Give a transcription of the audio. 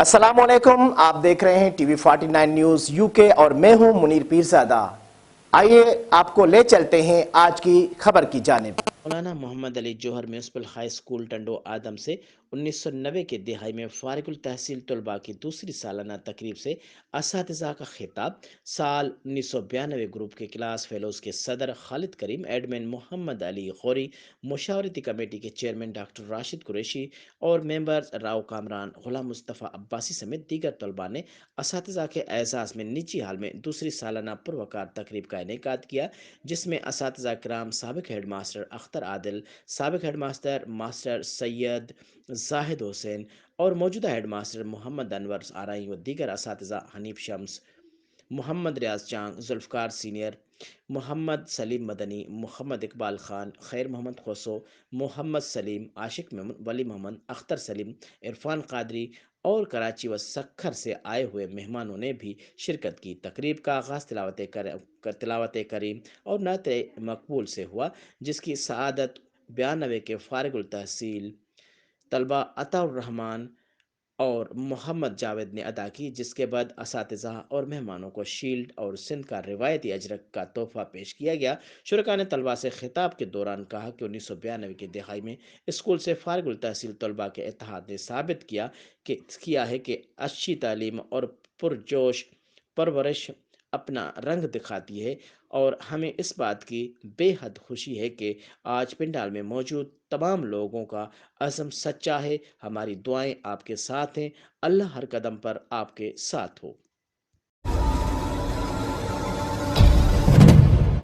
अस्सलाम वालेकुम। आप देख रहे हैं टीवी 49 न्यूज यूके और मैं हूं मुनीर पीरजादा। आइए आपको ले चलते हैं आज की खबर की जानिब। मौलाना मोहम्मद अली जौहर म्यूनसिपल हाई स्कूल टंडो आदम से 1990 के दिहाई में फारिकुल तहसील तलबा की दूसरी सालाना तकरीब से असातिज़ा का खिताब। साल 1992 ग्रुप के क्लास फेलोज़ के सदर खालिद करीम, एडमिन मोहम्मद अली खौरी, मुशावरती कमेटी के चेयरमैन डॉक्टर राशिद कुरैशी और मेंबर्स राव कामरान, गुलाम मुस्तफ़ा अब्बासी समेत दीगर तलबा ने असातिज़ा के एजाज़ में निजी हाल में दूसरी सालाना पुरवकार तकरीब का इनेकाद किया, जिसमें असातिज़ा कराम, साबिक हेड मास्टर अख्तर आदिल, साबिक head master master Syed Zahid Hussain और मौजूदा हेड मास्टर मोहम्मद अनवर आरई व दीगर असातिज़ा, हनीफ शम्स, मोहम्मद रियाज चांग, जुल्फ़कार सीनियर, मोहम्मद सलीम मदनी, मोहम्मद इकबाल खान, खैर मोहम्मद खोसो, मोहम्मद सलीम, आशिक मोहम्मद, वली मोहम्मद, अख्तर सलीम, इरफान कादरी और कराची व सखर से आए हुए मेहमानों ने भी शिरकत की। तकरीब का आगाज़ तिलावत करीम और नात मकबूल से हुआ, जिसकी सआदत 92 के फारिगुल तहसील तलबा अताउर रहमान और मोहम्मद जावेद ने अदा की, जिसके बाद असातिज़ा और मेहमानों को शील्ड और सिंध का रिवायती अजरक का तोहफा पेश किया गया। शुरका ने तलबा से खिताब के दौरान कहा कि 1992 की दिहाई में स्कूल से फारिगुल तहसील तलबा के इत्तेहाद ने साबित किया है कि अच्छी तालीम और पुरजोश परवरिश अपना रंग दिखाती है, और हमें इस बात की बेहद खुशी है कि आज पिंडाल में मौजूद तमाम लोगों का अज़म सच्चा है। हमारी दुआएं आपके साथ हैं। अल्लाह हर कदम पर आपके साथ हो।